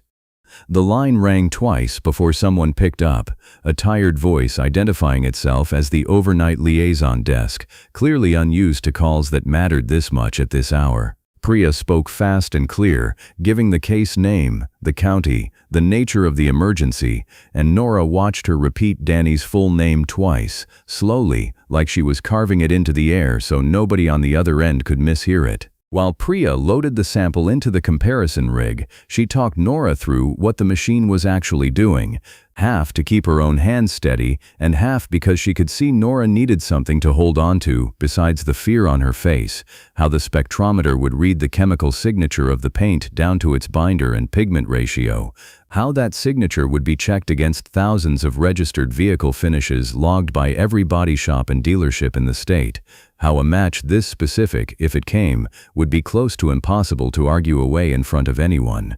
The line rang twice before someone picked up, a tired voice identifying itself as the overnight liaison desk, clearly unused to calls that mattered this much at this hour. Priya spoke fast and clear, giving the case name, the county, the nature of the emergency, and Nora watched her repeat Danny's full name twice, slowly, like she was carving it into the air so nobody on the other end could mishear it. While Priya loaded the sample into the comparison rig, she talked Nora through what the machine was actually doing, half to keep her own hands steady and half because she could see Nora needed something to hold on to besides the fear on her face, how the spectrometer would read the chemical signature of the paint down to its binder and pigment ratio, how that signature would be checked against thousands of registered vehicle finishes logged by every body shop and dealership in the state, how a match this specific, if it came, would be close to impossible to argue away in front of anyone.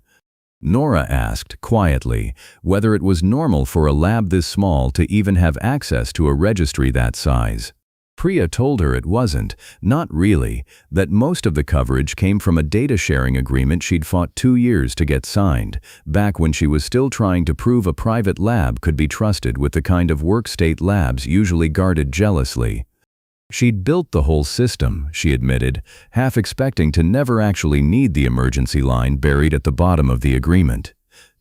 Nora asked, quietly, whether it was normal for a lab this small to even have access to a registry that size. Priya told her it wasn't, not really, that most of the coverage came from a data-sharing agreement she'd fought 2 years to get signed, back when she was still trying to prove a private lab could be trusted with the kind of work state labs usually guarded jealously. She'd built the whole system, she admitted, half expecting to never actually need the emergency line buried at the bottom of the agreement.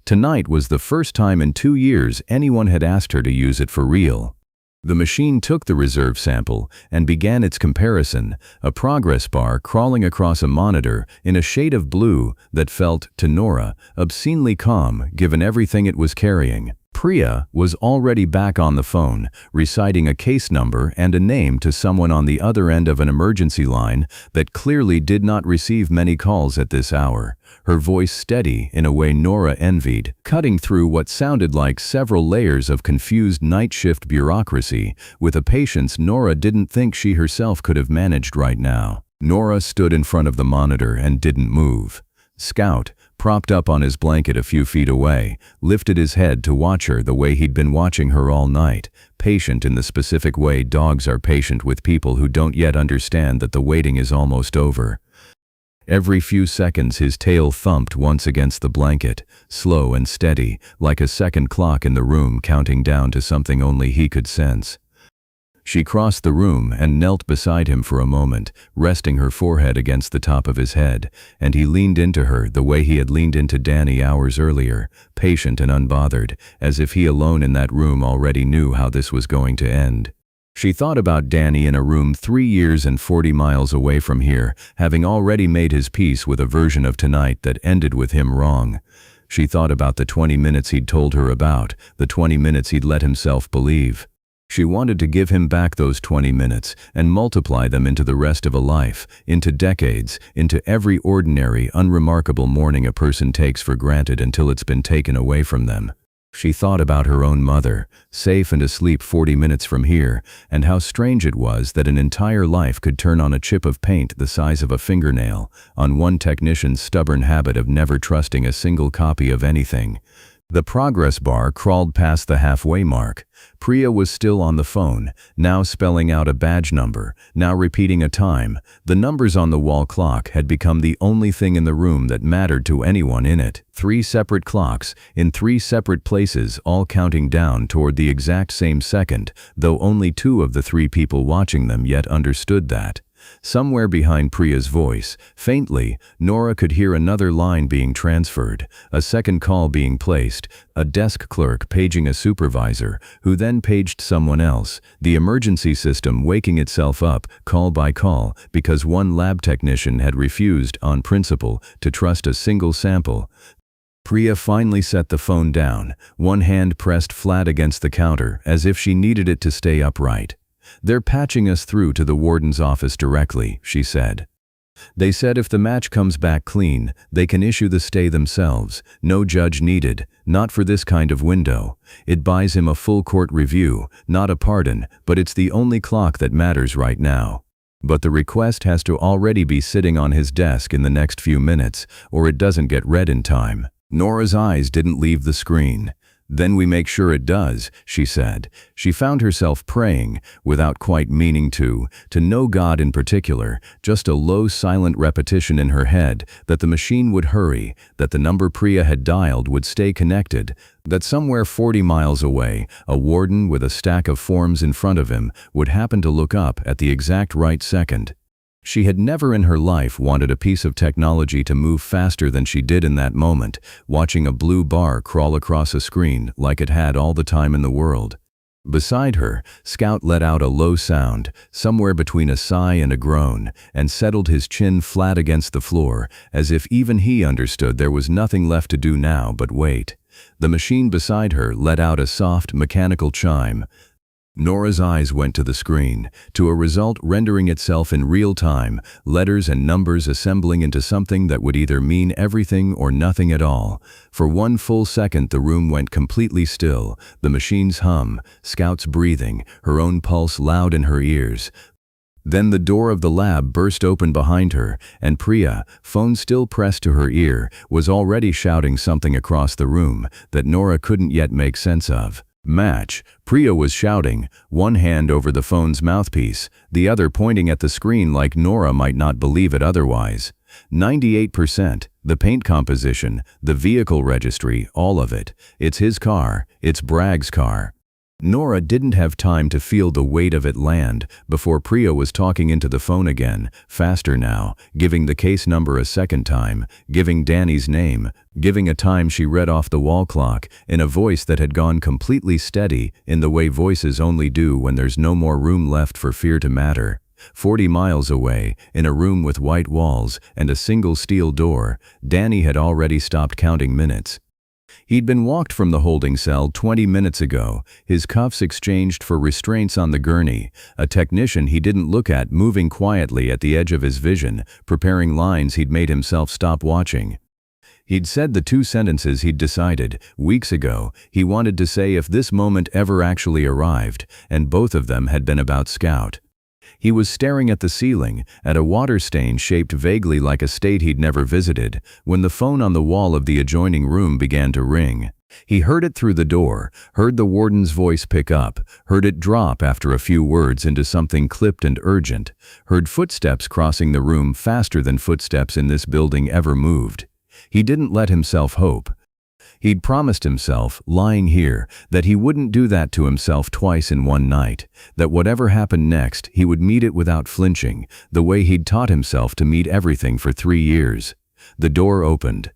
Tonight was the first time in 2 years anyone had asked her to use it for real. The machine took the reserve sample and began its comparison, a progress bar crawling across a monitor in a shade of blue that felt, to Nora, obscenely calm given everything it was carrying. Priya was already back on the phone, reciting a case number and a name to someone on the other end of an emergency line that clearly did not receive many calls at this hour, her voice steady in a way Nora envied, cutting through what sounded like several layers of confused night shift bureaucracy with a patience Nora didn't think she herself could have managed right now. Nora stood in front of the monitor and didn't move. Scout, propped up on his blanket a few feet away, lifted his head to watch her the way he'd been watching her all night, patient in the specific way dogs are patient with people who don't yet understand that the waiting is almost over. Every few seconds his tail thumped once against the blanket, slow and steady, like a second clock in the room counting down to something only he could sense. She crossed the room and knelt beside him for a moment, resting her forehead against the top of his head, and he leaned into her the way he had leaned into Danny hours earlier, patient and unbothered, as if he alone in that room already knew how this was going to end. She thought about Danny in a room 3 years and 40 miles away from here, having already made his peace with a version of tonight that ended with him wrong. She thought about the 20 minutes he'd told her about, the 20 minutes he'd let himself believe. She wanted to give him back those 20 minutes and multiply them into the rest of a life, into decades, into every ordinary, unremarkable morning a person takes for granted until it's been taken away from them. She thought about her own mother, safe and asleep 40 minutes from here, and how strange it was that an entire life could turn on a chip of paint the size of a fingernail, on one technician's stubborn habit of never trusting a single copy of anything. The progress bar crawled past the halfway mark. Priya was still on the phone, now spelling out a badge number, now repeating a time. The numbers on the wall clock had become the only thing in the room that mattered to anyone in it. 3 separate clocks, in 3 separate places, all counting down toward the exact same second, though only 2 of the 3 people watching them yet understood that. Somewhere behind Priya's voice, faintly, Nora could hear another line being transferred, a second call being placed, a desk clerk paging a supervisor, who then paged someone else, the emergency system waking itself up, call by call, because one lab technician had refused, on principle, to trust a single sample. Priya finally set the phone down, one hand pressed flat against the counter, as if she needed it to stay upright. "They're patching us through to the warden's office directly," she said. "They said if the match comes back clean, they can issue the stay themselves. No judge needed, not for this kind of window. It buys him a full court review, not a pardon, but it's the only clock that matters right now. But the request has to already be sitting on his desk in the next few minutes, or it doesn't get read in time." Nora's eyes didn't leave the screen. "Then we make sure it does," she said. She found herself praying, without quite meaning to no God in particular, just a low silent repetition in her head, that the machine would hurry, that the number Priya had dialed would stay connected, that somewhere 40 miles away, a warden with a stack of forms in front of him would happen to look up at the exact right second. She had never in her life wanted a piece of technology to move faster than she did in that moment, watching a blue bar crawl across a screen like it had all the time in the world. Beside her, Scout let out a low sound, somewhere between a sigh and a groan, and settled his chin flat against the floor, as if even he understood there was nothing left to do now but wait. The machine beside her let out a soft, mechanical chime. Nora's eyes went to the screen, to a result rendering itself in real time, letters and numbers assembling into something that would either mean everything or nothing at all. For one full second the room went completely still, the machine's hum, Scout's breathing, her own pulse loud in her ears. Then the door of the lab burst open behind her, and Priya, phone still pressed to her ear, was already shouting something across the room that Nora couldn't yet make sense of. "Match," Priya was shouting, one hand over the phone's mouthpiece, the other pointing at the screen like Nora might not believe it otherwise. 98%, the paint composition, the vehicle registry, all of it. It's his car, it's Bragg's car. Nora didn't have time to feel the weight of it land before Priya was talking into the phone again, faster now, giving the case number a second time, giving Danny's name, giving a time she read off the wall clock, in a voice that had gone completely steady, in the way voices only do when there's no more room left for fear to matter. 40 miles away, in a room with white walls and a single steel door, Danny had already stopped counting minutes. He'd been walked from the holding cell 20 minutes ago, his cuffs exchanged for restraints on the gurney, a technician he didn't look at moving quietly at the edge of his vision, preparing lines he'd made himself stop watching. He'd said the 2 sentences he'd decided, weeks ago, he wanted to say if this moment ever actually arrived, and both of them had been about Scout. He was staring at the ceiling, at a water stain shaped vaguely like a state he'd never visited, when the phone on the wall of the adjoining room began to ring. He heard it through the door, heard the warden's voice pick up, heard it drop after a few words into something clipped and urgent, heard footsteps crossing the room faster than footsteps in this building ever moved. He didn't let himself hope. He'd promised himself, lying here, that he wouldn't do that to himself twice in one night, that whatever happened next, he would meet it without flinching, the way he'd taught himself to meet everything for 3 years. The door opened.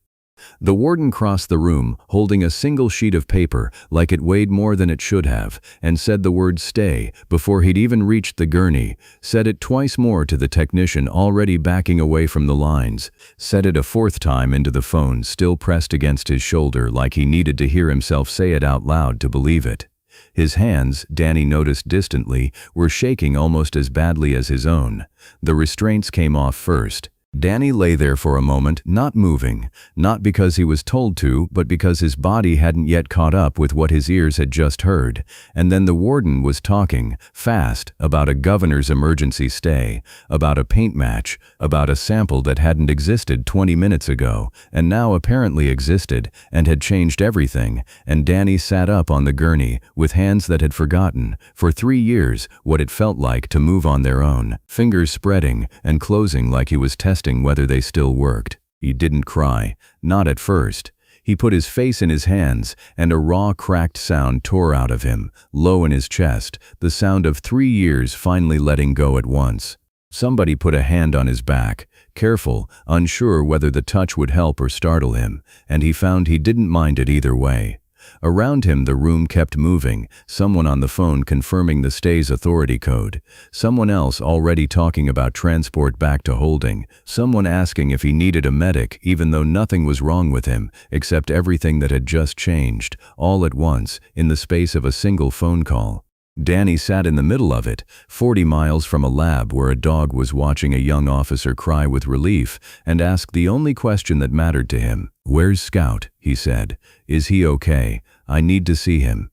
The warden crossed the room, holding a single sheet of paper, like it weighed more than it should have, and said the word "stay" before he'd even reached the gurney, said it twice more to the technician already backing away from the lines, said it a 4th time into the phone still pressed against his shoulder like he needed to hear himself say it out loud to believe it. His hands, Danny noticed distantly, were shaking almost as badly as his own. The restraints came off first. Danny lay there for a moment, not moving, not because he was told to, but because his body hadn't yet caught up with what his ears had just heard. And then the warden was talking, fast, about a governor's emergency stay, about a paint match, about a sample that hadn't existed 20 minutes ago, and now apparently existed, and had changed everything. And Danny sat up on the gurney, with hands that had forgotten, for 3 years, what it felt like to move on their own, fingers spreading and closing like he was testing whether they still worked. He didn't cry, not at first. He put his face in his hands, and a raw, cracked sound tore out of him, low in his chest, the sound of 3 years finally letting go at once. Somebody put a hand on his back, careful, unsure whether the touch would help or startle him, and he found he didn't mind it either way. Around him the room kept moving, someone on the phone confirming the stay's authority code, someone else already talking about transport back to holding, someone asking if he needed a medic even though nothing was wrong with him, except everything that had just changed, all at once, in the space of a single phone call. Danny sat in the middle of it, 40 miles from a lab where a dog was watching a young officer cry with relief, and asked the only question that mattered to him. "Where's Scout?" he said. "Is he okay? I need to see him."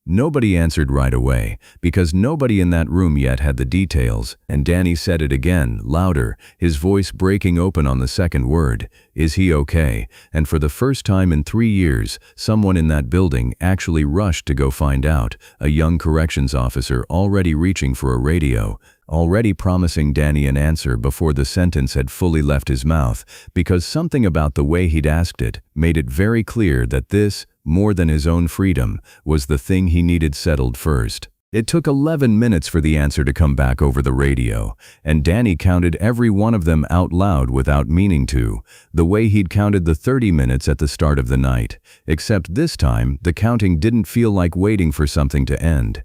Nobody answered right away, because nobody in that room yet had the details, and Danny said it again, louder, his voice breaking open on the second word. "Is he okay?" And for the first time in 3 years, someone in that building actually rushed to go find out, a young corrections officer already reaching for a radio, already promising Danny an answer before the sentence had fully left his mouth, because something about the way he'd asked it made it very clear that this, more than his own freedom, was the thing he needed settled first. It took 11 minutes for the answer to come back over the radio, and Danny counted every one of them out loud without meaning to, the way he'd counted the 30 minutes at the start of the night, except this time the counting didn't feel like waiting for something to end.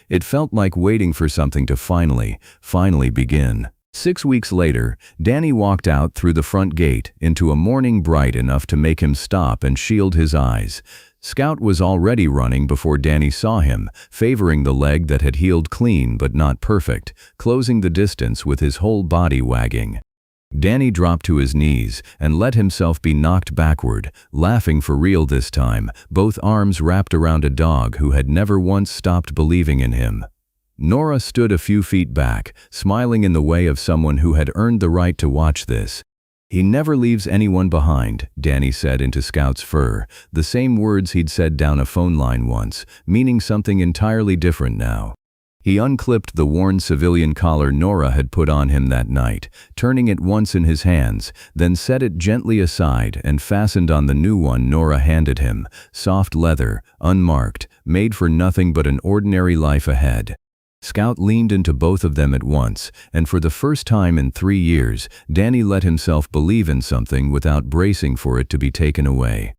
It felt like waiting for something to finally begin. 6 weeks later, Danny walked out through the front gate into a morning bright enough to make him stop and shield his eyes. Scout was already running before Danny saw him, favoring the leg that had healed clean but not perfect, closing the distance with his whole body wagging. Danny dropped to his knees and let himself be knocked backward, laughing for real this time, both arms wrapped around a dog who had never once stopped believing in him. Nora stood a few feet back, smiling in the way of someone who had earned the right to watch this. "He never leaves anyone behind," Danny said into Scout's fur, the same words he'd said down a phone line once, meaning something entirely different now. He unclipped the worn civilian collar Nora had put on him that night, turning it once in his hands, then set it gently aside and fastened on the new one Nora handed him, soft leather, unmarked, made for nothing but an ordinary life ahead. Scout leaned into both of them at once, and for the first time in 3 years, Danny let himself believe in something without bracing for it to be taken away.